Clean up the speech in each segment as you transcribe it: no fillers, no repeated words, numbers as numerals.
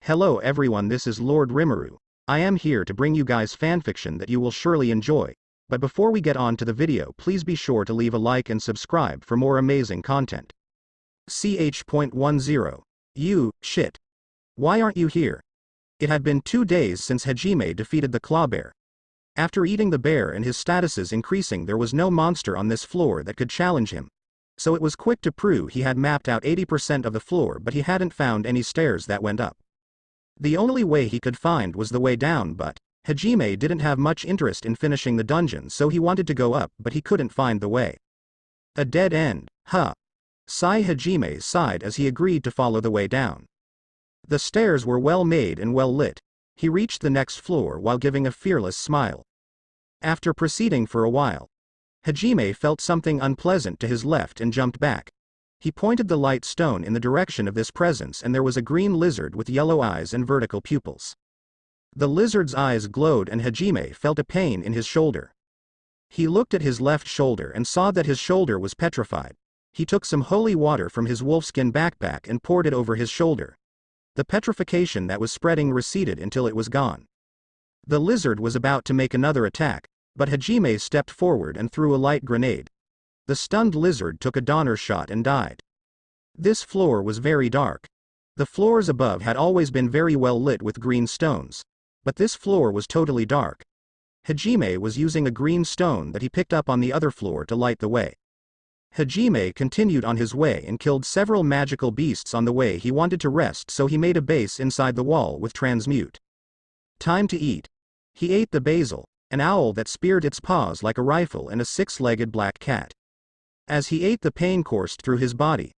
Hello everyone, this is Lord Rimuru. I am here to bring you guys fanfiction that you will surely enjoy. But before we get on to the video, please be sure to leave a like and subscribe for more amazing content. Ch.10 You, shit. Why aren't you here? It had been 2 days since Hajime defeated the claw bear. After eating the bear and his statuses increasing, there was no monster on this floor that could challenge him. So it was quick to prove he had mapped out 80% of the floor, but he hadn't found any stairs that went up. The only way he could find was the way down, but Hajime didn't have much interest in finishing the dungeon, so he wanted to go up, but he couldn't find the way. A dead end, huh? Hajime sighed as he agreed to follow the way down. The stairs were well made and well lit. He reached the next floor while giving a fearless smile. After proceeding for a while, Hajime felt something unpleasant to his left and jumped back. He pointed the light stone in the direction of this presence, and there was a green lizard with yellow eyes and vertical pupils. The lizard's eyes glowed and Hajime felt a pain in his shoulder. He looked at his left shoulder and saw that his shoulder was petrified. He took some holy water from his wolfskin backpack and poured it over his shoulder. The petrification that was spreading receded until it was gone. The lizard was about to make another attack, but Hajime stepped forward and threw a light grenade. The stunned lizard took a donner shot and died. This floor was very dark. The floors above had always been very well lit with green stones, but this floor was totally dark. Hajime was using a green stone that he picked up on the other floor to light the way. Hajime continued on his way and killed several magical beasts on the way. He wanted to rest, so he made a base inside the wall with transmute. Time to eat. He ate the basil, an owl that speared its paws like a rifle, and a 6-legged black cat. As he ate, the pain coursed through his body.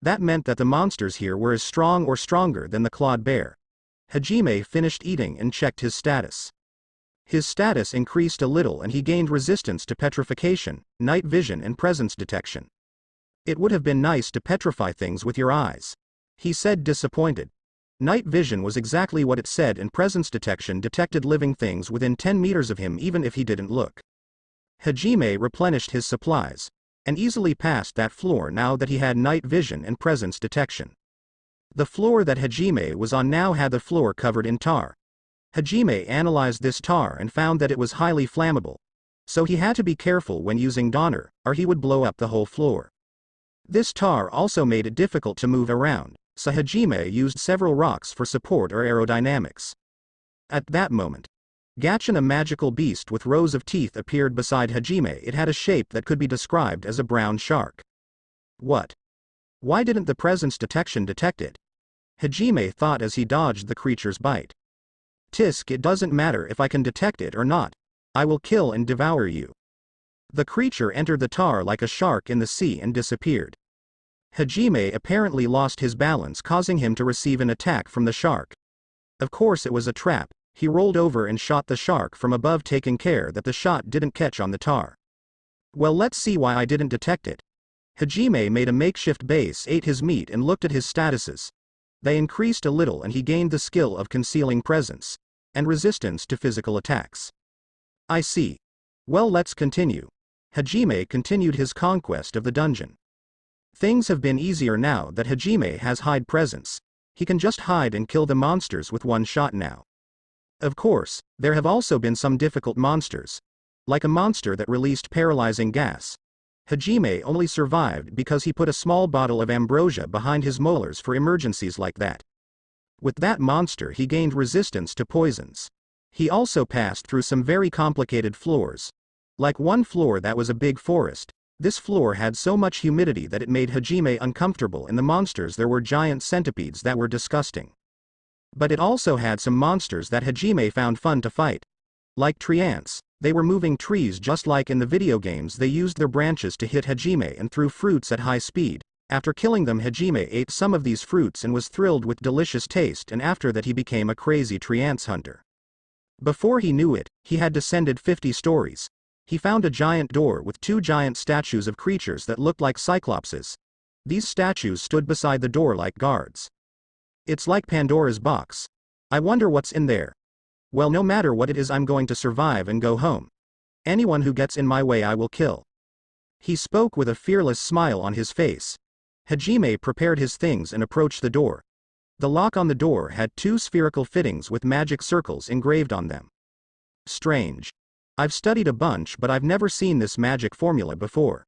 That meant that the monsters here were as strong or stronger than the clawed bear. Hajime finished eating and checked his status. His status increased a little and he gained resistance to petrification, night vision and presence detection. It would have been nice to petrify things with your eyes, he said, disappointed. Night vision was exactly what it said, and presence detection detected living things within 10 meters of him even if he didn't look. Hajime replenished his supplies and easily passed that floor now that he had night vision and presence detection. The floor that Hajime was on now had the floor covered in tar. Hajime analyzed this tar and found that it was highly flammable, so he had to be careful when using donner, or he would blow up the whole floor. This tar also made it difficult to move around, so Hajime used several rocks for support or aerodynamics. At that moment, Gachin, a magical beast with rows of teeth, appeared beside Hajime. It had a shape that could be described as a brown shark. What? Why didn't the presence detection detect it? Hajime thought as he dodged the creature's bite. Tisk, it doesn't matter if I can detect it or not. I will kill and devour you. The creature entered the tar like a shark in the sea and disappeared. Hajime apparently lost his balance, causing him to receive an attack from the shark. Of course it was a trap. He rolled over and shot the shark from above, taking care that the shot didn't catch on the tar. Well, let's see why I didn't detect it. Hajime made a makeshift base, ate his meat and looked at his statuses. They increased a little and he gained the skill of concealing presence and resistance to physical attacks. I see. Well, let's continue. Hajime continued his conquest of the dungeon. Things have been easier now that Hajime has hide presence. He can just hide and kill the monsters with one shot now. Of course, there have also been some difficult monsters, like a monster that released paralyzing gas. Hajime only survived because he put a small bottle of ambrosia behind his molars for emergencies like that. With that monster he gained resistance to poisons. He also passed through some very complicated floors. Like one floor that was a big forest. This floor had so much humidity that it made Hajime uncomfortable, and the monsters there were giant centipedes that were disgusting. But it also had some monsters that Hajime found fun to fight. Like tree ants. They were moving trees just like in the video games. They used their branches to hit Hajime and threw fruits at high speed. After killing them, Hajime ate some of these fruits and was thrilled with delicious taste, and after that he became a crazy tree ants hunter. Before he knew it, he had descended 50 stories. He found a giant door with 2 giant statues of creatures that looked like cyclopses. These statues stood beside the door like guards. It's like Pandora's box. I wonder what's in there. Well, no matter what it is, I'm going to survive and go home. Anyone who gets in my way I will kill. He spoke with a fearless smile on his face. Hajime prepared his things and approached the door. The lock on the door had 2 spherical fittings with magic circles engraved on them. Strange. I've studied a bunch but I've never seen this magic formula before.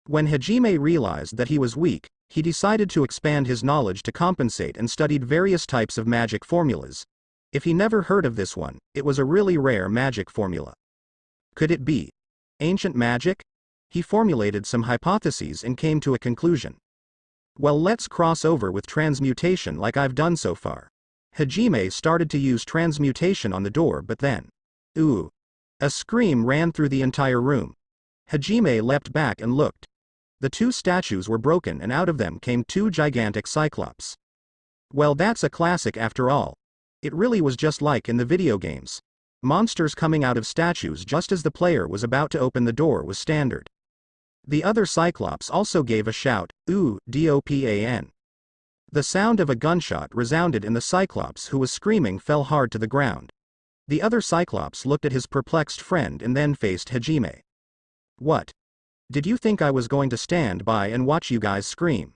When Hajime realized that he was weak, he decided to expand his knowledge to compensate and studied various types of magic formulas. If he never heard of this one, it was a really rare magic formula. Could it be ancient magic? He formulated some hypotheses and came to a conclusion. Well, let's cross over with transmutation like I've done so far. Hajime started to use transmutation on the door, but then, ooh! A scream ran through the entire room. Hajime leapt back and looked. The 2 statues were broken and out of them came 2 gigantic cyclops. Well, that's a classic after all. It really was just like in the video games. Monsters coming out of statues just as the player was about to open the door was standard. The other cyclops also gave a shout, ooh, dopan. The sound of a gunshot resounded and the cyclops who was screaming fell hard to the ground. The other cyclops looked at his perplexed friend and then faced Hajime. What? Did you think I was going to stand by and watch you guys scream?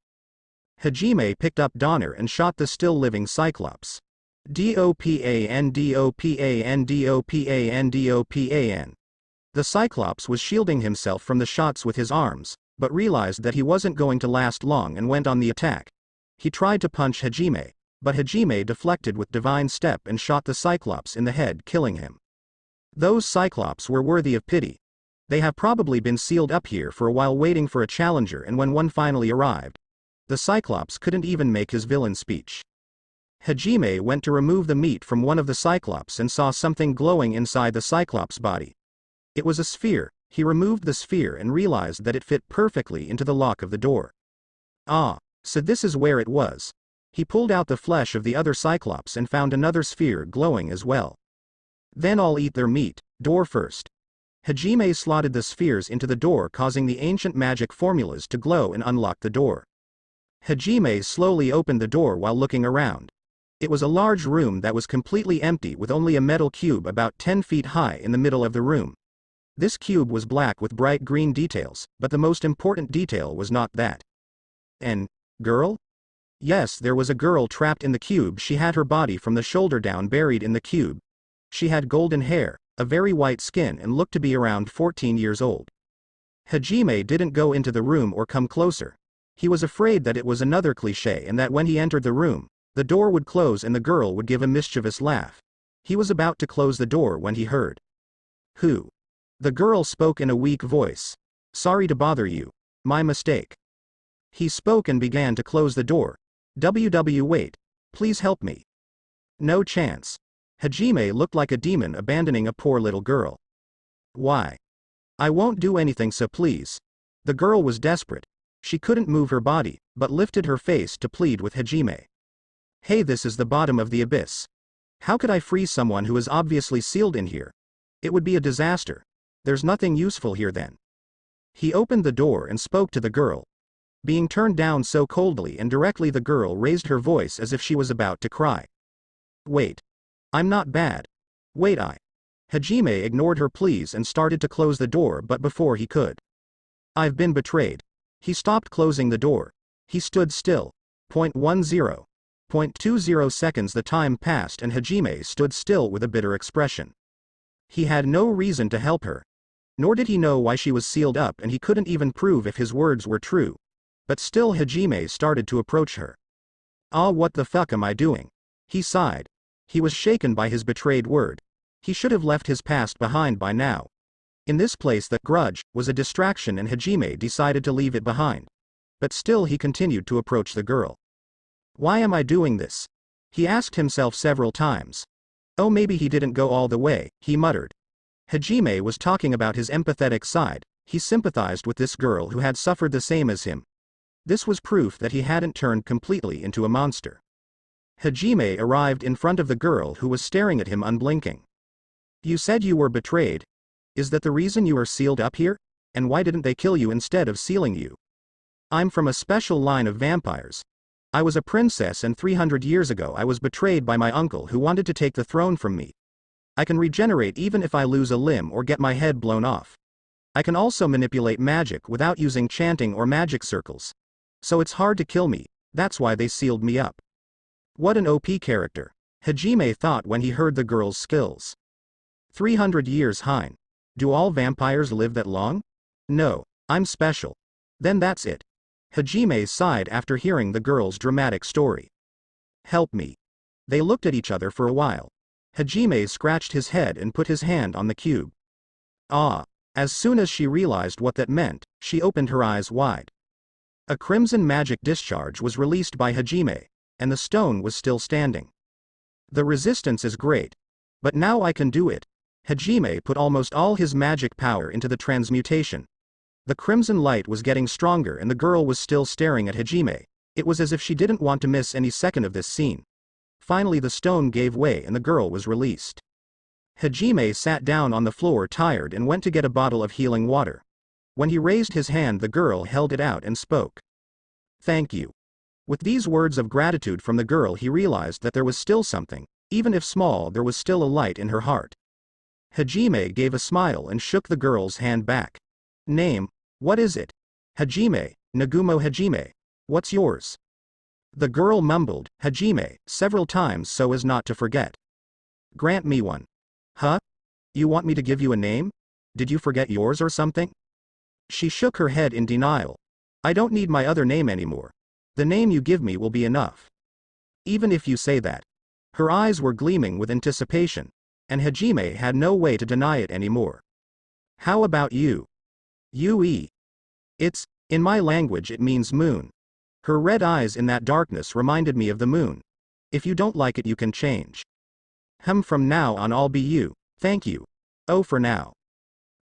Hajime picked up Donner and shot the still-living cyclops. Dopan, dopan, dopan, dopan. The cyclops was shielding himself from the shots with his arms, but realized that he wasn't going to last long and went on the attack. He tried to punch Hajime, but Hajime deflected with divine step and shot the cyclops in the head, killing him. Those cyclops were worthy of pity. They have probably been sealed up here for a while waiting for a challenger, and when one finally arrived, the cyclops couldn't even make his villain speech. Hajime went to remove the meat from one of the cyclops and saw something glowing inside the cyclops' body. It was a sphere. He removed the sphere and realized that it fit perfectly into the lock of the door. Ah, so this is where it was. He pulled out the flesh of the other cyclops and found another sphere glowing as well. Then I'll eat their meat, door first. Hajime slotted the spheres into the door, causing the ancient magic formulas to glow and unlock the door. Hajime slowly opened the door while looking around. It was a large room that was completely empty with only a metal cube about 10 feet high in the middle of the room. This cube was black with bright green details, but the most important detail was not that. An girl? Yes, there was a girl trapped in the cube. She had her body from the shoulder down buried in the cube. She had golden hair, a very white skin, and looked to be around 14 years old. Hajime didn't go into the room or come closer. He was afraid that it was another cliché and that when he entered the room, the door would close and the girl would give a mischievous laugh. He was about to close the door when he heard. Who? The girl spoke in a weak voice. Sorry to bother you. My mistake. He spoke and began to close the door. Wait. Please help me. No chance. Hajime looked like a demon abandoning a poor little girl. Why? I won't do anything, so please. The girl was desperate. She couldn't move her body, but lifted her face to plead with Hajime. Hey, this is the bottom of the abyss. How could I free someone who is obviously sealed in here? It would be a disaster. There's nothing useful here then. He opened the door and spoke to the girl. Being turned down so coldly and directly, the girl raised her voice as if she was about to cry. Wait. I'm not bad. Wait, Hajime ignored her pleas and started to close the door, but before he could. I've been betrayed. He stopped closing the door. He stood still. 0.10. 0.20 seconds the time passed and Hajime stood still with a bitter expression. He had no reason to help her. Nor did he know why she was sealed up, and he couldn't even prove if his words were true. But still Hajime started to approach her. Ah, what the fuck am I doing? He sighed. He was shaken by his betrayed word. He should have left his past behind by now. In this place the grudge was a distraction and Hajime decided to leave it behind. But still he continued to approach the girl. Why am I doing this? He asked himself several times. Oh, maybe he didn't go all the way, he muttered. Hajime was talking about his empathetic side. He sympathized with this girl who had suffered the same as him. This was proof that he hadn't turned completely into a monster. Hajime arrived in front of the girl who was staring at him unblinking. You said you were betrayed. Is that the reason you are sealed up here? And why didn't they kill you instead of sealing you? I'm from a special line of vampires. I was a princess and 300 years ago I was betrayed by my uncle who wanted to take the throne from me. I can regenerate even if I lose a limb or get my head blown off. I can also manipulate magic without using chanting or magic circles. So it's hard to kill me, that's why they sealed me up. What an OP character, Hajime thought when he heard the girl's skills. 300 years Hein. Do all vampires live that long? No, I'm special. Then that's it. Hajime sighed after hearing the girl's dramatic story. Help me. They looked at each other for a while. Hajime scratched his head and put his hand on the cube. Ah. As soon as she realized what that meant, she opened her eyes wide. A crimson magic discharge was released by Hajime, and the stone was still standing. The resistance is great. But now I can do it. Hajime put almost all his magic power into the transmutation. The crimson light was getting stronger and the girl was still staring at Hajime. It was as if she didn't want to miss any second of this scene. Finally the stone gave way and the girl was released. Hajime sat down on the floor tired and went to get a bottle of healing water. When he raised his hand the girl held it out and spoke. Thank you. With these words of gratitude from the girl he realized that there was still something, even if small there was still a light in her heart. Hajime gave a smile and shook the girl's hand back. Name, what is it? Hajime, Nagumo Hajime. What's yours? The girl mumbled, Hajime, several times so as not to forget. Grant me one. Huh? You want me to give you a name? Did you forget yours or something? She shook her head in denial. I don't need my other name anymore. The name you give me will be enough. Even if you say that. Her eyes were gleaming with anticipation, and Hajime had no way to deny it anymore. How about you? Ue. In my language it means moon. Her red eyes in that darkness reminded me of the moon. If you don't like it you can change. From now on I'll be you, thank you. Oh for now.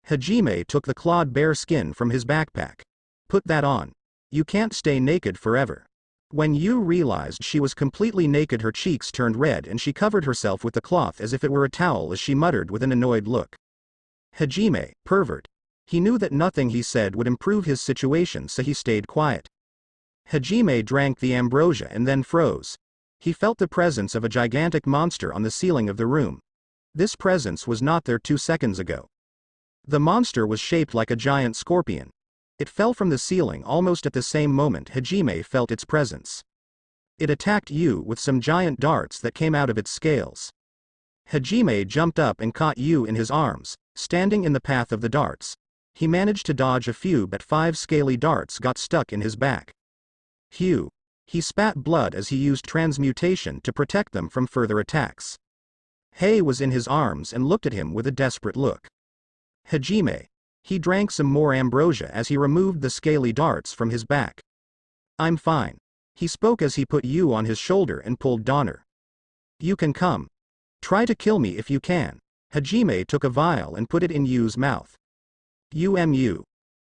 Hajime took the clawed bear skin from his backpack. Put that on. You can't stay naked forever. When Yu realized she was completely naked her cheeks turned red and she covered herself with the cloth as if it were a towel as she muttered with an annoyed look. Hajime, pervert. He knew that nothing he said would improve his situation so he stayed quiet. Hajime drank the ambrosia and then froze. He felt the presence of a gigantic monster on the ceiling of the room. This presence was not there 2 seconds ago. The monster was shaped like a giant scorpion. It fell from the ceiling almost at the same moment Hajime felt its presence. It attacked Yu with some giant darts that came out of its scales. Hajime jumped up and caught Yu in his arms, standing in the path of the darts. He managed to dodge a few but 5 scaly darts got stuck in his back. Phew. He spat blood as he used transmutation to protect them from further attacks. Hei was in his arms and looked at him with a desperate look. Hajime. He drank some more ambrosia as he removed the scaly darts from his back. I'm fine. He spoke as he put Yu on his shoulder and pulled Donner. You can come. Try to kill me if you can. Hajime took a vial and put it in Yu's mouth. Umu.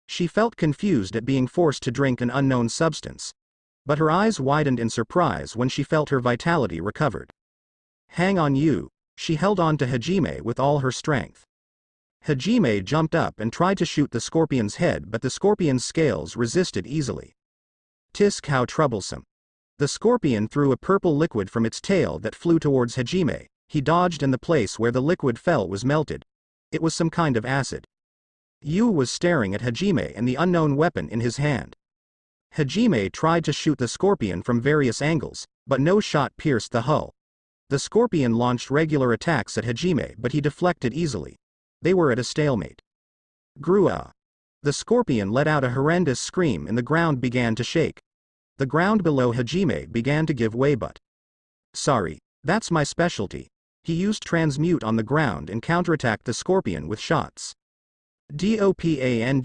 She felt confused at being forced to drink an unknown substance. But her eyes widened in surprise when she felt her vitality recovered. Hang on Yu. She held on to Hajime with all her strength. Hajime jumped up and tried to shoot the scorpion's head but the scorpion's scales resisted easily. Tisk how troublesome. The scorpion threw a purple liquid from its tail that flew towards Hajime. He dodged and the place where the liquid fell was melted. It was some kind of acid. Yu was staring at Hajime and the unknown weapon in his hand. Hajime tried to shoot the scorpion from various angles, but no shot pierced the hull. The scorpion launched regular attacks at Hajime but he deflected easily. They were at a stalemate. Grua. The scorpion let out a horrendous scream and the ground began to shake. The ground below Hajime began to give way but. Sorry, that's my specialty. He used transmute on the ground and counterattacked the scorpion with shots. Dopan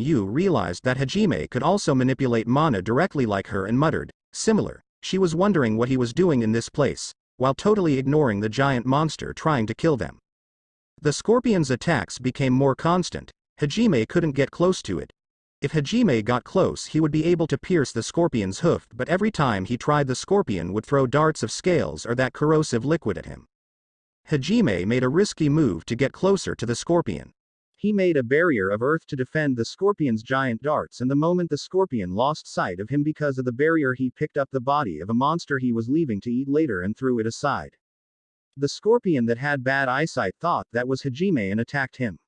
Yu realized that Hajime could also manipulate mana directly like her and muttered, similar. She was wondering what he was doing in this place, while totally ignoring the giant monster trying to kill them. The scorpion's attacks became more constant. Hajime couldn't get close to it. If Hajime got close he would be able to pierce the scorpion's hoof but every time he tried the scorpion would throw darts of scales or that corrosive liquid at him. Hajime made a risky move to get closer to the scorpion. He made a barrier of earth to defend the scorpion's giant darts and the moment the scorpion lost sight of him because of the barrier he picked up the body of a monster he was leaving to eat later and threw it aside. The scorpion that had bad eyesight thought that was Hajime and attacked him.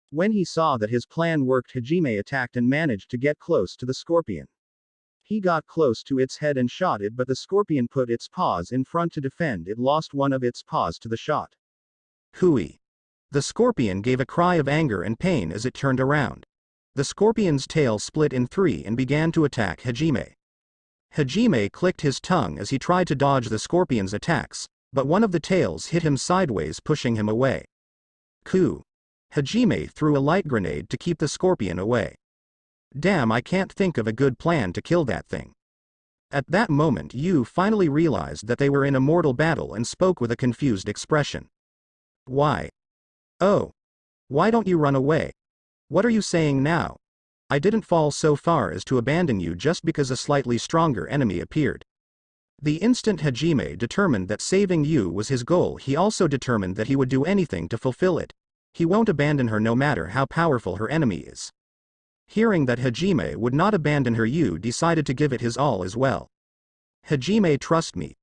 When he saw that his plan worked Hajime attacked and managed to get close to the scorpion. He got close to its head and shot it, but the scorpion put its paws in front to defend. It lost one of its paws to the shot. Hooey! The scorpion gave a cry of anger and pain as it turned around. The scorpion's tail split in three and began to attack Hajime. Hajime clicked his tongue as he tried to dodge the scorpion's attacks, but one of the tails hit him sideways, pushing him away. Koo! Hajime threw a light grenade to keep the scorpion away. Damn, I can't think of a good plan to kill that thing. At that moment Yu finally realized that they were in a mortal battle and spoke with a confused expression. Why? Oh. Why don't you run away? What are you saying now? I didn't fall so far as to abandon you just because a slightly stronger enemy appeared. The instant Hajime determined that saving Yu was his goal, he also determined that he would do anything to fulfill it. He won't abandon her no matter how powerful her enemy is. Hearing that Hajime would not abandon her, Yu decided to give it his all as well. Hajime, trust me.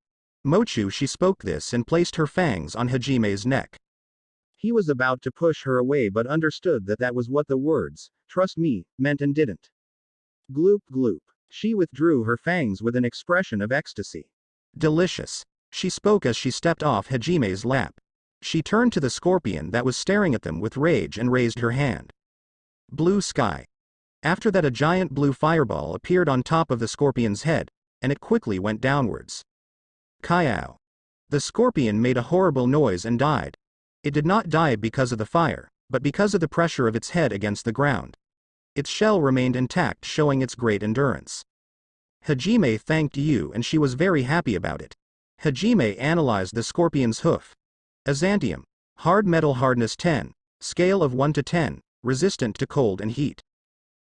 Mochu, she spoke this and placed her fangs on Hajime's neck. He was about to push her away but understood that that was what the words, trust me, meant and didn't. Gloop gloop. She withdrew her fangs with an expression of ecstasy. Delicious. She spoke as she stepped off Hajime's lap. She turned to the scorpion that was staring at them with rage and raised her hand. Blue sky. After that, a giant blue fireball appeared on top of the scorpion's head, and it quickly went downwards. Kyow. The scorpion made a horrible noise and died. It did not die because of the fire, but because of the pressure of its head against the ground. Its shell remained intact, showing its great endurance. Hajime thanked Yu and she was very happy about it. Hajime analyzed the scorpion's hoof. Azantium. Hard metal, hardness 10. Scale of 1 to 10, resistant to cold and heat.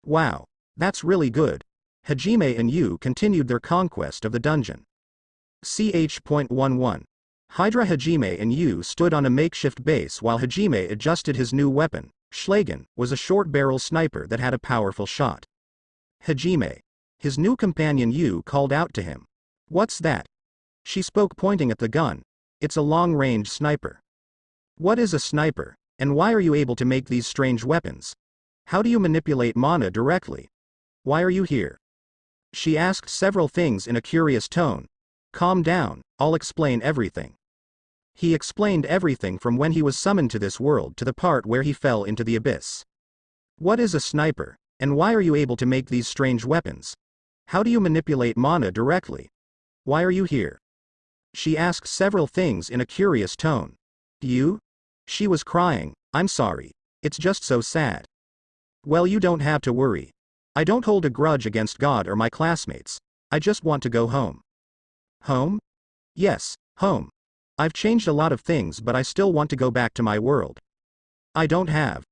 Wow. That's really good. Hajime and Yu continued their conquest of the dungeon. Ch.11. Hydra. Hajime and Yu stood on a makeshift base while Hajime adjusted his new weapon. Schlagen was a short-barrel sniper that had a powerful shot. Hajime. His new companion Yu called out to him. What's that? She spoke, pointing at the gun. It's a long-range sniper. What is a sniper, and why are you able to make these strange weapons? How do you manipulate mana directly? Why are you here? She asked several things in a curious tone. Calm down, I'll explain everything. He explained everything from when he was summoned to this world to the part where he fell into the abyss. What is a sniper, and why are you able to make these strange weapons? How do you manipulate mana directly? Why are you here? She asked several things in a curious tone. You? She was crying. I'm sorry. It's just so sad. Well, you don't have to worry. I don't hold a grudge against God or my classmates. I just want to go home. Home? Yes, home. I've changed a lot of things, but I still want to go back to my world. I don't have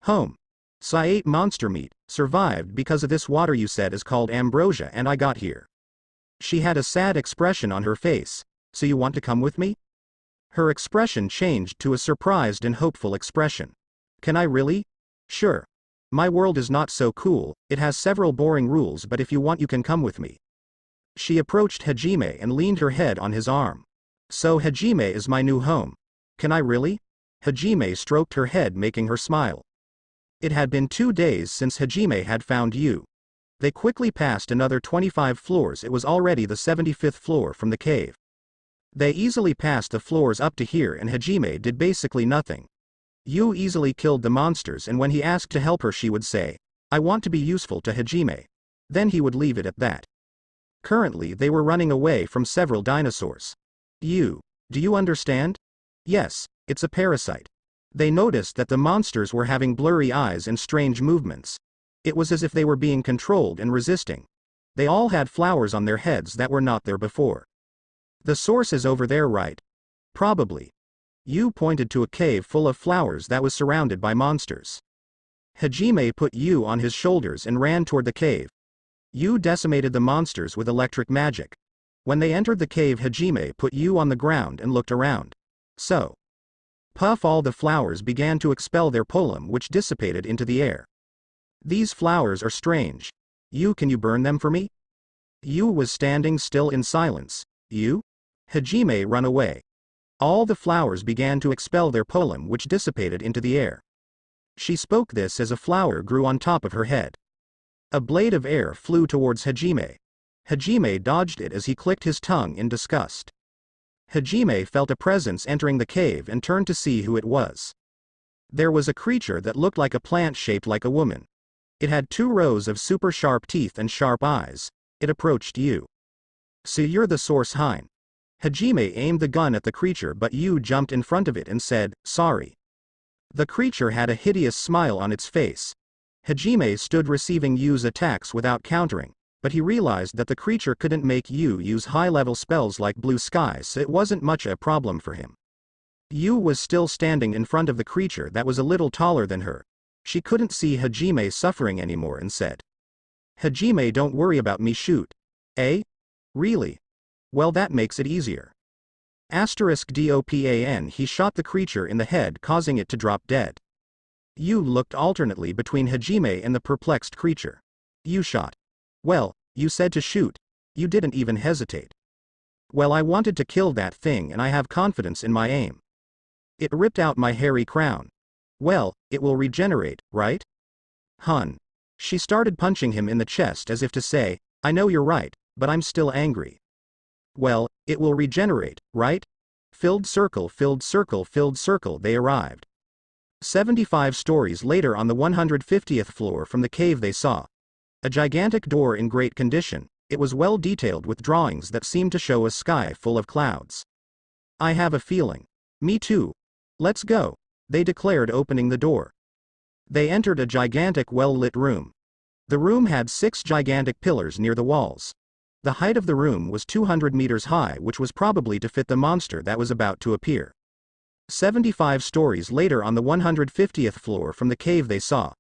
home. So I ate monster meat, survived because of this water you said is called ambrosia, and I got here. She had a sad expression on her face. So you want to come with me? Her expression changed to a surprised and hopeful expression. Can I really? Sure. My world is not so cool, it has several boring rules, but if you want you can come with me. She approached Hajime and leaned her head on his arm. So Hajime is my new home. Can I really? Hajime stroked her head, making her smile. It had been 2 days since Hajime had found Yu. They quickly passed another 25 floors. It was already the 75th floor from the cave. They easily passed the floors up to here, and Hajime did basically nothing. Yu easily killed the monsters, and when he asked to help her she would say, I want to be useful to Hajime. Then he would leave it at that. Currently they were running away from several dinosaurs. Yu, do you understand? Yes, it's a parasite. They noticed that the monsters were having blurry eyes and strange movements. It was as if they were being controlled and resisting. They all had flowers on their heads that were not there before. The source is over there, right? Probably. Yu pointed to a cave full of flowers that was surrounded by monsters. Hajime put Yu on his shoulders and ran toward the cave. Yu decimated the monsters with electric magic. When they entered the cave, Hajime put Yu on the ground and looked around. So. Puff, all the flowers began to expel their pollen, which dissipated into the air. These flowers are strange. Yu, can you burn them for me? Yu was standing still in silence. Yu? Hajime, run away. All the flowers began to expel their pollen, which dissipated into the air. She spoke this as a flower grew on top of her head. A blade of air flew towards Hajime. Hajime dodged it as he clicked his tongue in disgust. Hajime felt a presence entering the cave and turned to see who it was. There was a creature that looked like a plant shaped like a woman. It had 2 rows of super sharp teeth and sharp eyes. It approached Yu. So you're the source Hein. Hajime aimed the gun at the creature, but Yu jumped in front of it and said, sorry. The creature had a hideous smile on its face. Hajime stood receiving Yu's attacks without countering, but he realized that the creature couldn't make Yu use high-level spells like blue skies, so it wasn't much a problem for him. Yu was still standing in front of the creature that was a little taller than her. She couldn't see Hajime suffering anymore and said, Hajime, don't worry about me, shoot. Eh? Really? Well, that makes it easier. *DOPAN. He shot the creature in the head, causing it to drop dead. Yu looked alternately between Hajime and the perplexed creature. You shot. Well, you said to shoot. You didn't even hesitate. Well, I wanted to kill that thing and I have confidence in my aim. It ripped out my hairy crown. Well, it will regenerate, right? Hun. She started punching him in the chest as if to say, I know you're right, but I'm still angry. Well, it will regenerate, right? Filled circle, filled circle, filled circle. They arrived. 75 stories later, on the 150th floor from the cave, they saw a gigantic door in great condition. It was well detailed with drawings that seemed to show a sky full of clouds. I have a feeling. Me too. Let's go, they declared, opening the door. They entered a gigantic well-lit room. The room had 6 gigantic pillars near the walls. The height of the room was 200 meters high, which was probably to fit the monster that was about to appear. 75 stories later, on the 150th floor from the cave, they saw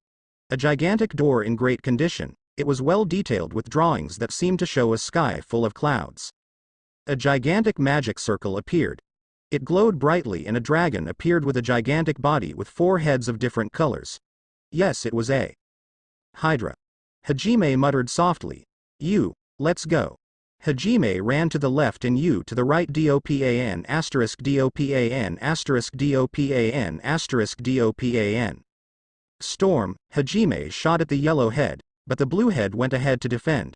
a gigantic door in great condition. It was well detailed with drawings that seemed to show a sky full of clouds. A gigantic magic circle appeared. It glowed brightly and a dragon appeared with a gigantic body with 4 heads of different colors. Yes, it was a Hydra. Hajime muttered softly. You, let's go. Hajime ran to the left and Yu to the right. DOPAN *DOPAN *DOPAN *DOPAN. Storm. Hajime shot at the yellow head, but the blue head went ahead to defend.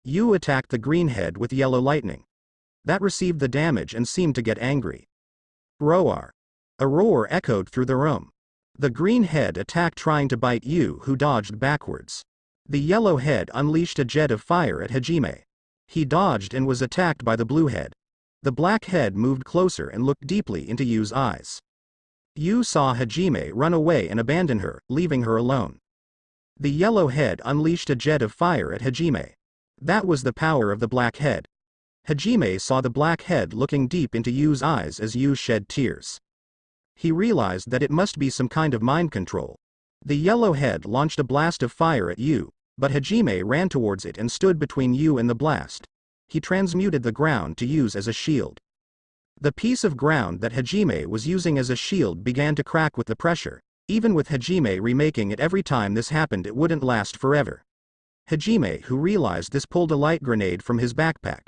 Yu attacked the green head with yellow lightning. That received the damage and seemed to get angry. Roar. A roar echoed through the room. The green head attacked, trying to bite Yu, who dodged backwards. The yellow head unleashed a jet of fire at Hajime. He dodged and was attacked by the blue head. The black head moved closer and looked deeply into Yu's eyes. Yu saw Hajime run away and abandon her, leaving her alone. The yellow head unleashed a jet of fire at Hajime. That was the power of the black head. Hajime saw the black head looking deep into Yu's eyes as Yu shed tears. He realized that it must be some kind of mind control. The yellow head launched a blast of fire at Yu, but Hajime ran towards it and stood between Yu and the blast. He transmuted the ground to use as a shield. The piece of ground that Hajime was using as a shield began to crack with the pressure. Even with Hajime remaking it every time this happened, it wouldn't last forever. Hajime, who realized this, pulled a light grenade from his backpack.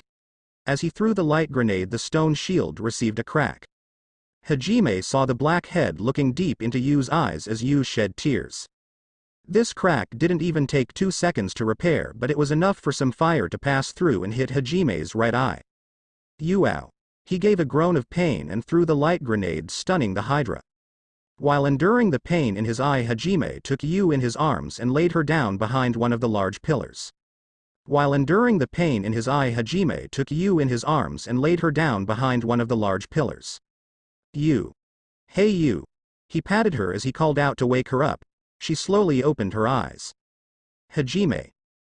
As he threw the light grenade, the stone shield received a crack. Hajime saw the black head looking deep into Yu's eyes as Yu shed tears. This crack didn't even take 2 seconds to repair, but it was enough for some fire to pass through and hit Hajime's right eye. Ow. He gave a groan of pain and threw the light grenade, stunning the Hydra. While enduring the pain in his eye, Hajime took Yu in his arms and laid her down behind one of the large pillars. While enduring the pain in his eye, Hajime took Yu in his arms and laid her down behind one of the large pillars. Yu. Hey Yu. He patted her as he called out to wake her up. She slowly opened her eyes. Hajime.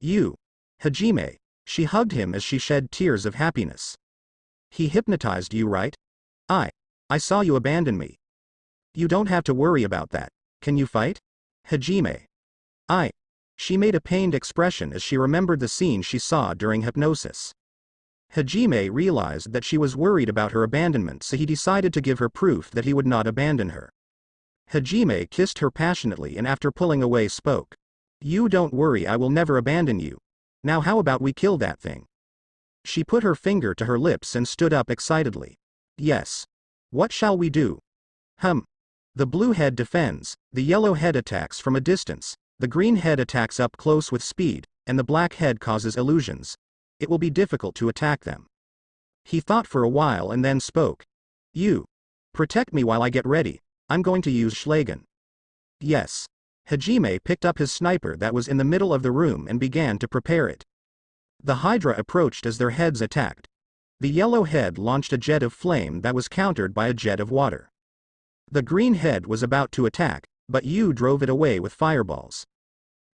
Yu. Hajime. She hugged him as she shed tears of happiness. He hypnotized you, right? I saw you abandon me. You don't have to worry about that. Can you fight? Hajime. She made a pained expression as she remembered the scene she saw during hypnosis. Hajime realized that she was worried about her abandonment, so he decided to give her proof that he would not abandon her. Hajime kissed her passionately and after pulling away spoke. You don't worry, I will never abandon you. Now how about we kill that thing? She put her finger to her lips and stood up excitedly. Yes. What shall we do? The blue head defends, the yellow head attacks from a distance, the green head attacks up close with speed, and the black head causes illusions. it will be difficult to attack them. He thought for a while and then spoke. You. Protect me while I get ready, I'm going to use Schlagen. Yes. Hajime picked up his sniper that was in the middle of the room and began to prepare it. The Hydra approached as their heads attacked. The yellow head launched a jet of flame that was countered by a jet of water. The green head was about to attack, but Yu drove it away with fireballs.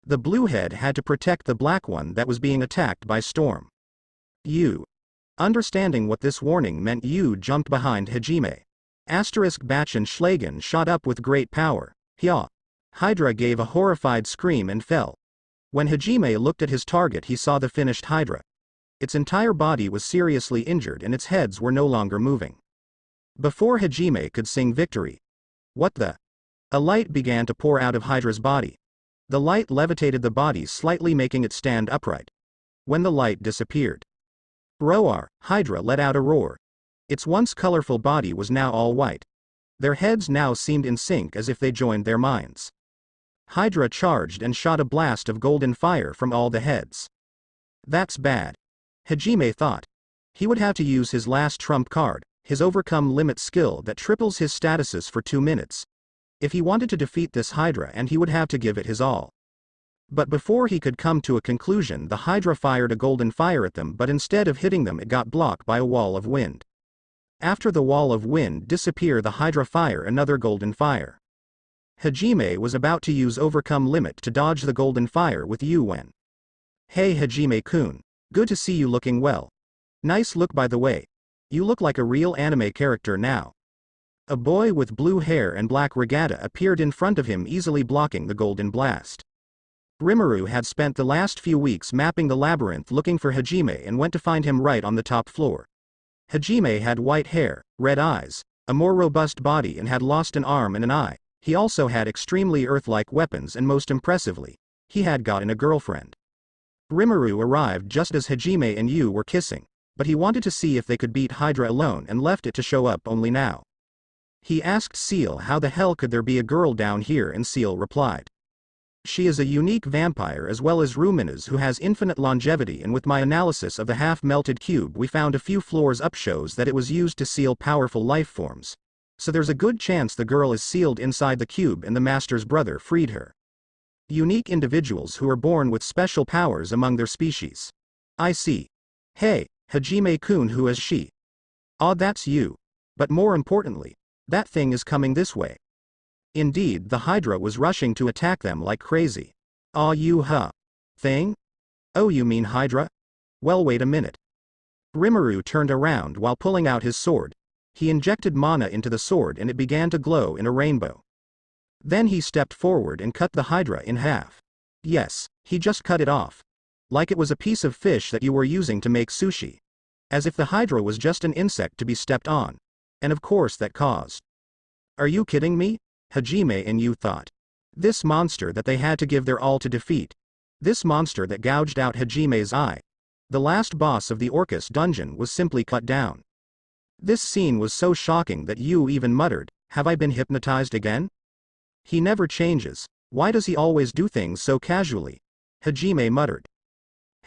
The blue head had to protect the black one that was being attacked by storm. Yu. Understanding what this warning meant, Yu jumped behind Hajime. Batch and Schlagen shot up with great power. Hya. Hydra gave a horrified scream and fell. When Hajime looked at his target, he saw the finished Hydra. Its entire body was seriously injured and its heads were no longer moving. Before Hajime could sing victory. What the? A light began to pour out of Hydra's body. The light levitated the body slightly, making it stand upright. When the light disappeared, Roar, Hydra let out a roar. Its once colorful body was now all white. Their heads now seemed in sync, as if they joined their minds. Hydra charged and shot a blast of golden fire from all the heads. That's bad. Hajime thought. He would have to use his last trump card, his overcome limit skill that triples his statuses for 2 minutes. If he wanted to defeat this Hydra, and he would have to give it his all. But before he could come to a conclusion, the Hydra fired a golden fire at them, but instead of hitting them, it got blocked by a wall of wind. After the wall of wind disappeared, the Hydra fired another golden fire. Hajime was about to use overcome limit to dodge the golden fire with Yu when. Hey Hajime-kun. Good to see you looking well. Nice look, by the way. You look like a real anime character now. A boy with blue hair and black regatta appeared in front of him, easily blocking the golden blast. Rimuru had spent the last few weeks mapping the labyrinth looking for Hajime and went to find him right on the top floor. Hajime had white hair, red eyes, a more robust body, and had lost an arm and an eye. He also had extremely Earth-like weapons, and most impressively, he had gotten a girlfriend. Rimuru arrived just as Hajime and Yu were kissing, but he wanted to see if they could beat Hydra alone and left it to show up only now. He asked Seal how the hell could there be a girl down here, and Seal replied. She is a unique vampire as well as Rumina's who has infinite longevity, and with my analysis of the half-melted cube we found a few floors up shows that it was used to seal powerful life forms. So there's a good chance the girl is sealed inside the cube and the master's brother freed her. Unique individuals who are born with special powers among their species. I see. Hey, Hajime-kun, who is she? Ah, that's you. But more importantly, that thing is coming this way. Indeed, the Hydra was rushing to attack them like crazy. Ah, you thing? Oh, you mean Hydra? Well, wait a minute. Rimuru turned around while pulling out his sword. He injected mana into the sword and it began to glow in a rainbow. Then he stepped forward and cut the Hydra in half. Yes, he just cut it off. Like it was a piece of fish that you were using to make sushi. As if the Hydra was just an insect to be stepped on. And of course that caused. Are you kidding me? Hajime and Yu thought. This monster that they had to give their all to defeat. This monster that gouged out Hajime's eye. The last boss of the Orcus dungeon was simply cut down. This scene was so shocking that Yu even muttered, have I been hypnotized again? He never changes, why does he always do things so casually? Hajime muttered.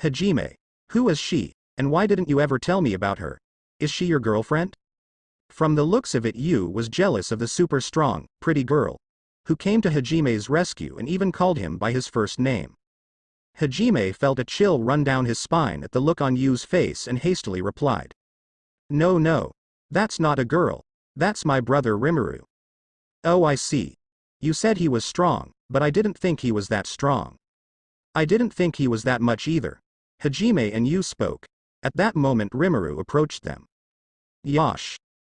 Hajime. Who is she, and why didn't you ever tell me about her? Is she your girlfriend? From the looks of it, Yu was jealous of the super strong, pretty girl, who came to Hajime's rescue and even called him by his first name. Hajime felt a chill run down his spine at the look on Yu's face and hastily replied. No, that's not a girl, that's my brother Rimuru. Oh, I see. You said he was strong, but I didn't think he was that strong. I didn't think he was that much either. Hajime and Yu spoke. At that moment Rimuru approached them. Yosh.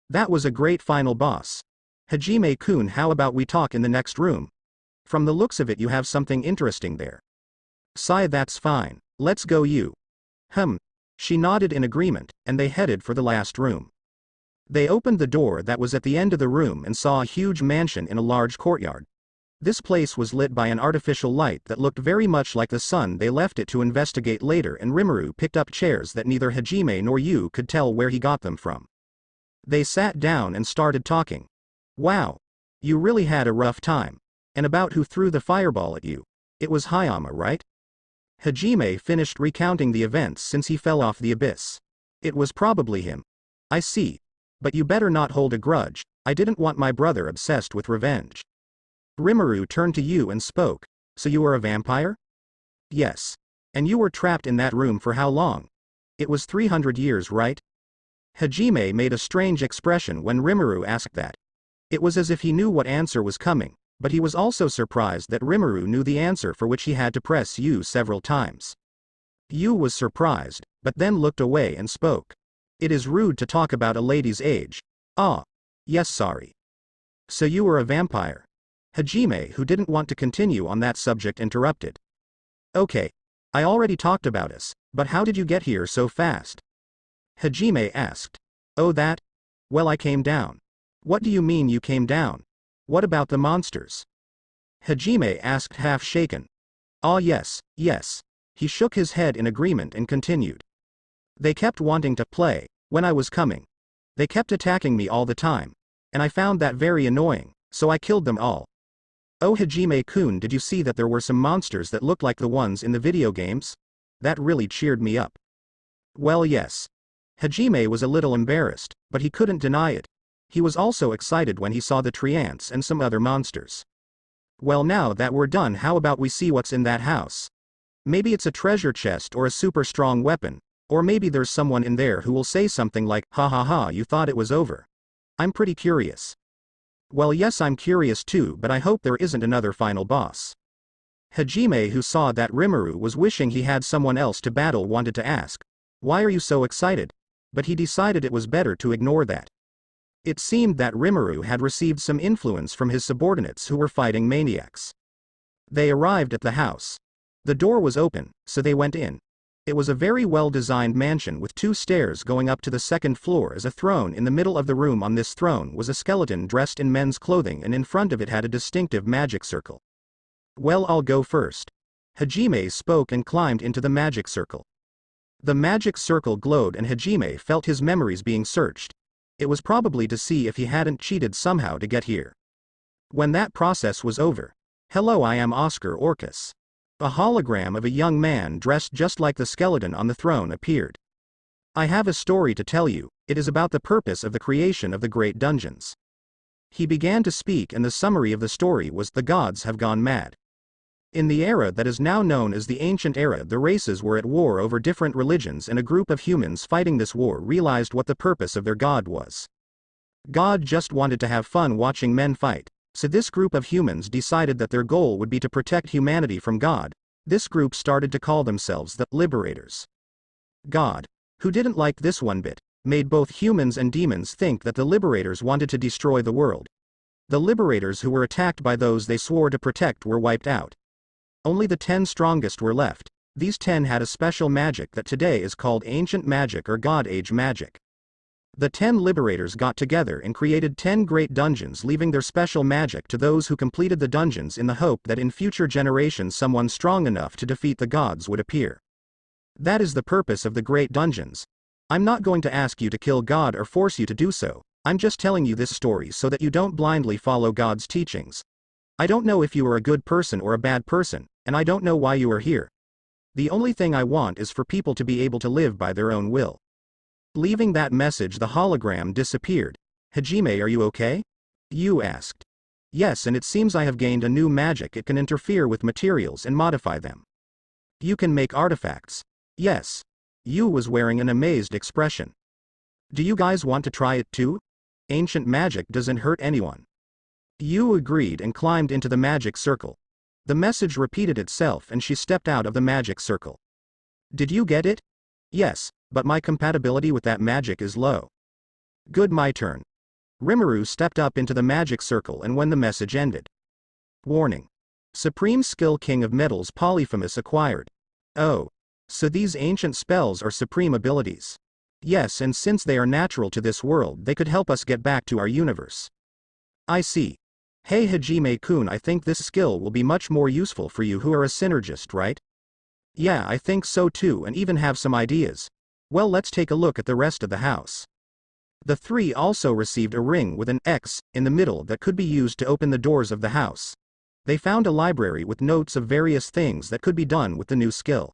That was a great final boss. Hajime-kun, how about we talk in the next room? From the looks of it you have something interesting there. Sigh, that's fine, let's go Yu. She nodded in agreement, and they headed for the last room. They opened the door that was at the end of the room and saw a huge mansion in a large courtyard. This place was lit by an artificial light that looked very much like the sun. They left it to investigate later, and Rimuru picked up chairs that neither Hajime nor Yu could tell where he got them from. They sat down and started talking. Wow. You really had a rough time. And about who threw the fireball at you? It was Hayama, right? Hajime finished recounting the events since he fell off the abyss. It was probably him. I see. But you better not hold a grudge, I didn't want my brother obsessed with revenge. Rimuru turned to you and spoke. So you are a vampire? Yes. And you were trapped in that room for how long? It was 300 years, right? Hajime made a strange expression when Rimuru asked that. It was as if he knew what answer was coming, but he was also surprised that Rimuru knew the answer for which he had to press U several times. Yu was surprised, but then looked away and spoke. It is rude to talk about a lady's age. Ah. Yes, sorry. So you were a vampire. Hajime, who didn't want to continue on that subject, interrupted. Okay. I already talked about us, but how did you get here so fast? Hajime asked. Oh, that? Well, I came down. What do you mean you came down? What about the monsters? Hajime asked, half shaken. Ah, yes, yes. He shook his head in agreement and continued. They kept wanting to play, when I was coming. They kept attacking me all the time. And I found that very annoying, so I killed them all. Oh, Hajime-kun, did you see that there were some monsters that looked like the ones in the video games? That really cheered me up. Well, yes. Hajime was a little embarrassed, but he couldn't deny it. He was also excited when he saw the treants and some other monsters. Well, now that we're done, how about we see what's in that house? Maybe it's a treasure chest or a super strong weapon, or maybe there's someone in there who will say something like, ha ha ha, you thought it was over. I'm pretty curious. Well, yes, I'm curious too, but I hope there isn't another final boss. Hajime, who saw that Rimuru was wishing he had someone else to battle, wanted to ask, why are you so excited? But he decided it was better to ignore that. It seemed that Rimuru had received some influence from his subordinates who were fighting maniacs. They arrived at the house. The door was open, so they went in. It was a very well-designed mansion with 2 stairs going up to the 2nd floor as a throne in the middle of the room. On this throne was a skeleton dressed in men's clothing, and in front of it had a distinctive magic circle. Well, I'll go first. Hajime spoke and climbed into the magic circle. The magic circle glowed and Hajime felt his memories being searched. It was probably to see if he hadn't cheated somehow to get here. When that process was over. Hello, I am Oscar Orcus. A hologram of a young man dressed just like the skeleton on the throne appeared. I have a story to tell you. It is about the purpose of the creation of the great dungeons. He began to speak, and the summary of the story was, the gods have gone mad. In the era that is now known as the Ancient Era, the races were at war over different religions, and a group of humans fighting this war realized what the purpose of their god was. God just wanted to have fun watching men fight. So this group of humans decided that their goal would be to protect humanity from God. This group started to call themselves the Liberators. God, who didn't like this one bit, made both humans and demons think that the Liberators wanted to destroy the world. The Liberators who were attacked by those they swore to protect were wiped out. Only the 10 strongest were left. These 10 had a special magic that today is called ancient magic or God Age magic. The 10 Liberators got together and created 10 great dungeons, leaving their special magic to those who completed the dungeons in the hope that in future generations someone strong enough to defeat the gods would appear. That is the purpose of the great dungeons. I'm not going to ask you to kill God or force you to do so. I'm just telling you this story so that you don't blindly follow God's teachings. I don't know if you are a good person or a bad person, and I don't know why you are here. The only thing I want is for people to be able to live by their own will. Leaving that message, the hologram disappeared. Hajime, are you okay? Yu asked. Yes, and it seems I have gained a new magic. It can interfere with materials and modify them. You can make artifacts. Yes. Yu was wearing an amazed expression. Do you guys want to try it too? Ancient magic doesn't hurt anyone. Yu agreed and climbed into the magic circle. The message repeated itself and she stepped out of the magic circle. Did you get it? Yes, but my compatibility with that magic is low. Good, my turn. Rimuru stepped up into the magic circle, and when the message ended. Warning. Supreme Skill King of Metals Polyphemus acquired. Oh. So these ancient spells are supreme abilities. Yes, and since they are natural to this world, they could help us get back to our universe. I see. Hey Hajime-kun, I think this skill will be much more useful for you who are a synergist, right? Yeah, I think so too, and even have some ideas. Well, let's take a look at the rest of the house. The 3 also received a ring with an X in the middle that could be used to open the doors of the house. They found a library with notes of various things that could be done with the new skill.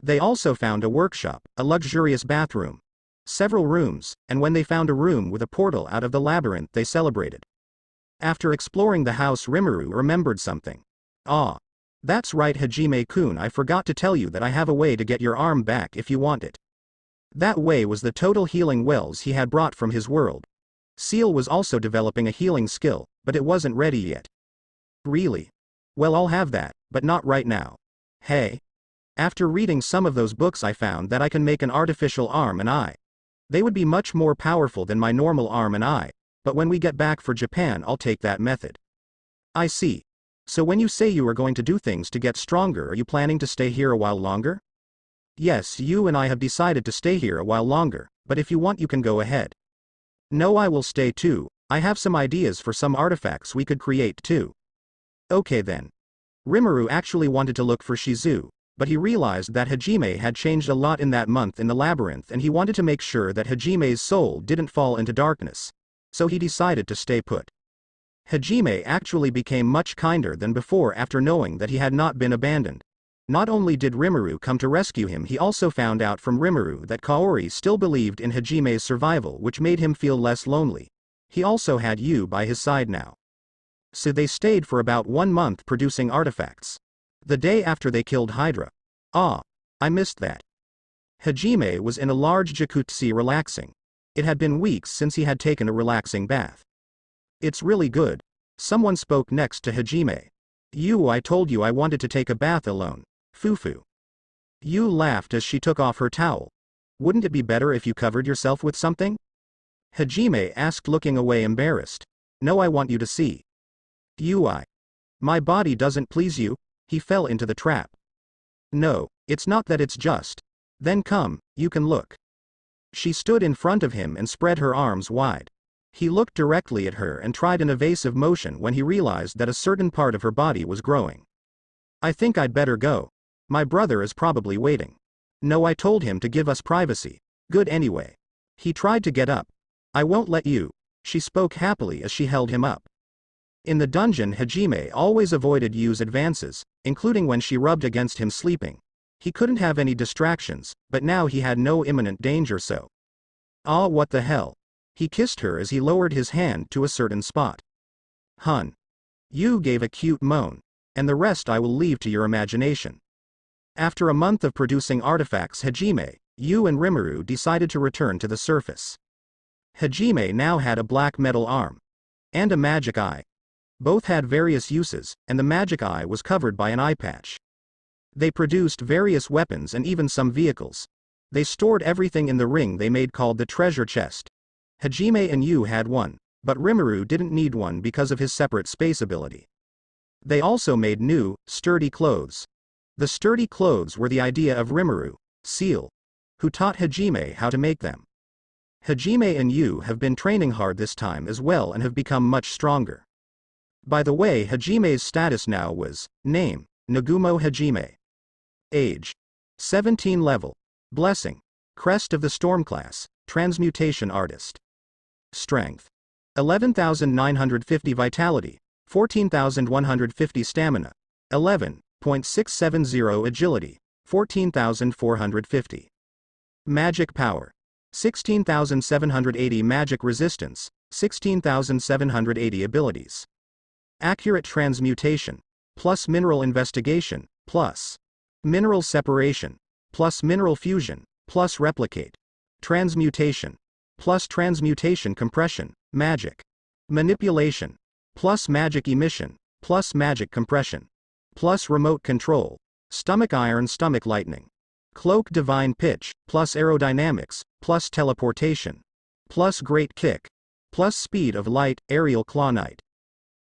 They also found a workshop, a luxurious bathroom, several rooms, and when they found a room with a portal out of the labyrinth they celebrated. After exploring the house, Rimuru remembered something. Ah. That's right, Hajime-kun, I forgot to tell you that I have a way to get your arm back if you want it. That way was the total healing wells he had brought from his world. Seal was also developing a healing skill, but it wasn't ready yet. Really? Well, I'll have that, but not right now. Hey. After reading some of those books I found that I can make an artificial arm and eye. They would be much more powerful than my normal arm and eye, but when we get back for Japan I'll take that method. I see. So when you say you are going to do things to get stronger, are you planning to stay here a while longer? Yes, you and I have decided to stay here a while longer, but if you want you can go ahead. No, I will stay too. I have some ideas for some artifacts we could create too. Okay then. Rimuru actually wanted to look for Shizu, but he realized that Hajime had changed a lot in that month in the labyrinth and he wanted to make sure that Hajime's soul didn't fall into darkness. So he decided to stay put. Hajime actually became much kinder than before after knowing that he had not been abandoned. Not only did Rimuru come to rescue him, he also found out from Rimuru that Kaori still believed in Hajime's survival, which made him feel less lonely. He also had Yu by his side now. So they stayed for about 1 month producing artifacts. The day after they killed Hydra. Ah, I missed that. Hajime was in a large jacuzzi relaxing. It had been weeks since he had taken a relaxing bath. It's really good. Someone spoke next to Hajime. Yu, I told you I wanted to take a bath alone. Fufu. Yu laughed as she took off her towel. Wouldn't it be better if you covered yourself with something? Hajime asked, looking away embarrassed. No, I want you to see. Yu, my body doesn't please you? He fell into the trap. No, it's not that, it's just. Then come, you can look. She stood in front of him and spread her arms wide. He looked directly at her and tried an evasive motion when he realized that a certain part of her body was growing. I think I'd better go. My brother is probably waiting. No, I told him to give us privacy. Good anyway. He tried to get up. I won't let you. She spoke happily as she held him up. In the dungeon, Hajime always avoided Yu's advances, including when she rubbed against him sleeping. He couldn't have any distractions, but now he had no imminent danger, so. Ah, what the hell? He kissed her as he lowered his hand to a certain spot. Hun. Yu gave a cute moan, and the rest I will leave to your imagination. After a month of producing artifacts, Hajime, Yu and Rimuru decided to return to the surface. Hajime now had a black metal arm. And a magic eye. Both had various uses, and the magic eye was covered by an eye patch. They produced various weapons and even some vehicles. They stored everything in the ring they made called the treasure chest. Hajime and Yu had one, but Rimuru didn't need one because of his separate space ability. They also made new, sturdy clothes. The sturdy clothes were the idea of Rimuru, Seal, who taught Hajime how to make them. Hajime and Yu have been training hard this time as well and have become much stronger. By the way, Hajime's status now was, name, Nagumo Hajime. Age. 17 level. Blessing. Crest of the Storm class, Transmutation Artist. Strength. 11,950 Vitality, 14,150 Stamina, 11.670 Agility, 14,450. Magic Power. 16,780 Magic Resistance, 16,780 Abilities. Accurate Transmutation, plus Mineral Investigation, plus Mineral Separation, plus Mineral Fusion, plus Replicate. Transmutation, plus Transmutation Compression, Magic. Manipulation, plus Magic Emission, plus Magic Compression, plus Remote Control, Stomach Iron, Stomach Lightning. Cloak Divine Pitch, plus Aerodynamics, plus Teleportation, plus Great Kick, plus Speed of Light, Aerial Claw Knight.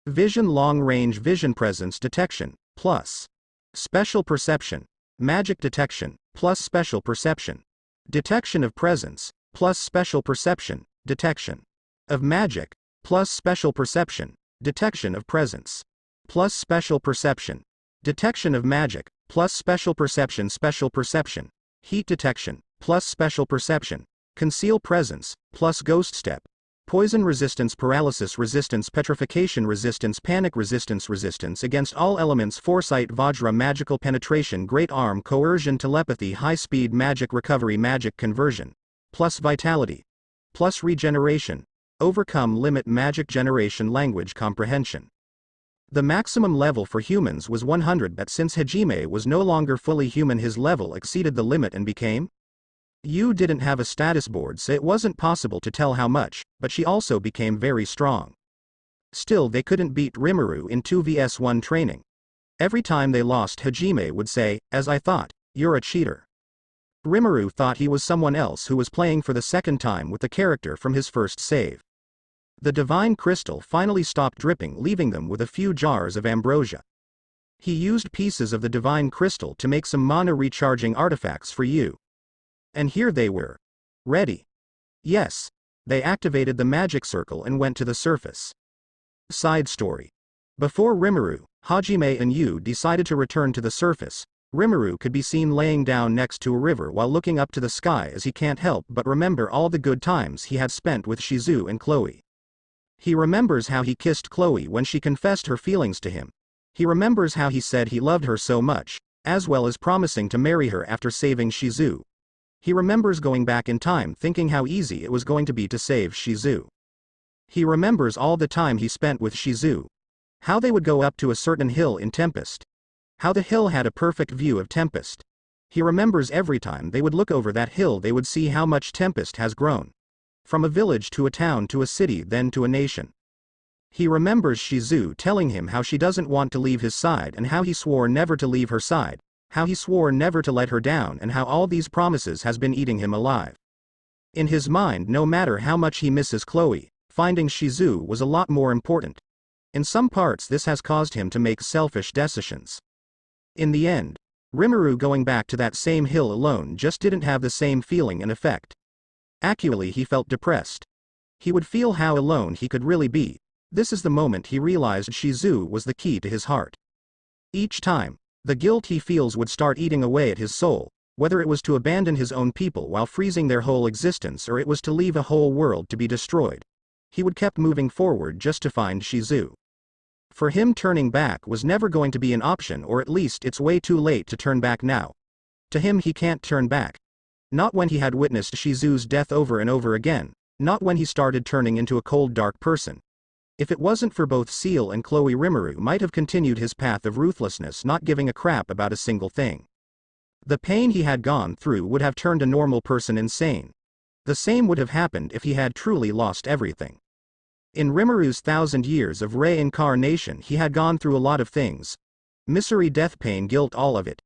Vision Long Range Vision Presence Detection, plus Special Perception, Magic Detection, plus Special Perception. Detection of Presence, plus Special Perception, Detection of Magic, plus Special Perception, Detection of Presence, plus Special Perception, Detection of Magic, plus Special Perception. Special Perception, Heat Detection, plus Special Perception, Conceal Presence, plus Ghost Step, Poison resistance, paralysis resistance, petrification resistance, panic resistance, resistance against all elements, foresight, Vajra, magical penetration, great arm, coercion, telepathy, high speed, magic recovery, magic conversion, plus vitality, plus regeneration, overcome limit, magic generation, language comprehension. The maximum level for humans was 100, but since Hajime was no longer fully human, his level exceeded the limit and became. Yu didn't have a status board, so it wasn't possible to tell how much, but she also became very strong. Still, they couldn't beat Rimuru in 2vs1 training. Every time they lost, Hajime would say, "As I thought, you're a cheater." Rimuru thought he was someone else who was playing for the second time with the character from his first save. The divine crystal finally stopped dripping, leaving them with a few jars of ambrosia. He used pieces of the divine crystal to make some mana recharging artifacts for Yu. And here they were. Ready. Yes. They activated the magic circle and went to the surface. Side story. Before Rimuru, Hajime and Yu decided to return to the surface, Rimuru could be seen laying down next to a river while looking up to the sky, as he can't help but remember all the good times he had spent with Shizu and Chloe. He remembers how he kissed Chloe when she confessed her feelings to him. He remembers how he said he loved her so much, as well as promising to marry her after saving Shizu. He remembers going back in time thinking how easy it was going to be to save Shizu. He remembers all the time he spent with Shizu. How they would go up to a certain hill in Tempest. How the hill had a perfect view of Tempest. He remembers every time they would look over that hill they would see how much Tempest has grown. From a village to a town to a city, then to a nation. He remembers Shizu telling him how she doesn't want to leave his side and how he swore never to leave her side. How he swore never to let her down, and how all these promises has been eating him alive. In his mind, no matter how much he misses Chloe, finding Shizu was a lot more important. In some parts this has caused him to make selfish decisions. In the end, Rimuru going back to that same hill alone just didn't have the same feeling and effect. Actually, he felt depressed. He would feel how alone he could really be. This is the moment he realized Shizu was the key to his heart. Each time, the guilt he feels would start eating away at his soul, whether it was to abandon his own people while freezing their whole existence or it was to leave a whole world to be destroyed. He would keep moving forward just to find Shizu. For him, turning back was never going to be an option, or at least it's way too late to turn back now. To him, he can't turn back. Not when he had witnessed Shizu's death over and over again, not when he started turning into a cold, dark person. If it wasn't for both Seal and Chloe, Rimuru might have continued his path of ruthlessness, not giving a crap about a single thing. The pain he had gone through would have turned a normal person insane. The same would have happened if he had truly lost everything. In Rimuru's 1,000 years of reincarnation, he had gone through a lot of things. Misery, death, pain, guilt, all of it.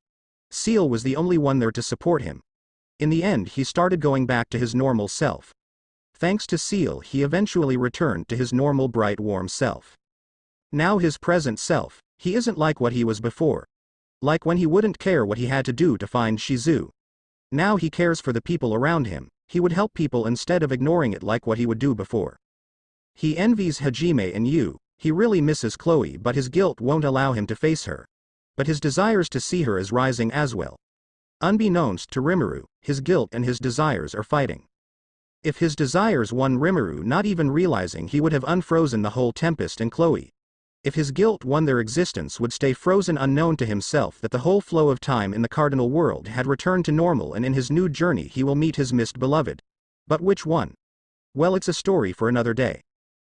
Seal was the only one there to support him. In the end, he started going back to his normal self. Thanks to Seal, he eventually returned to his normal, bright, warm self. Now his present self, he isn't like what he was before. Like when he wouldn't care what he had to do to find Shizu. Now he cares for the people around him. He would help people instead of ignoring it like what he would do before. He envies Hajime and Yu. He really misses Chloe, but his guilt won't allow him to face her. But his desires to see her is rising as well. Unbeknownst to Rimuru, his guilt and his desires are fighting. If his desires won, Rimuru not even realizing, he would have unfrozen the whole Tempest and Chloe. If his guilt won, their existence would stay frozen, unknown to himself that the whole flow of time in the cardinal world had returned to normal, and in his new journey he will meet his missed beloved. But which one? Well, it's a story for another day.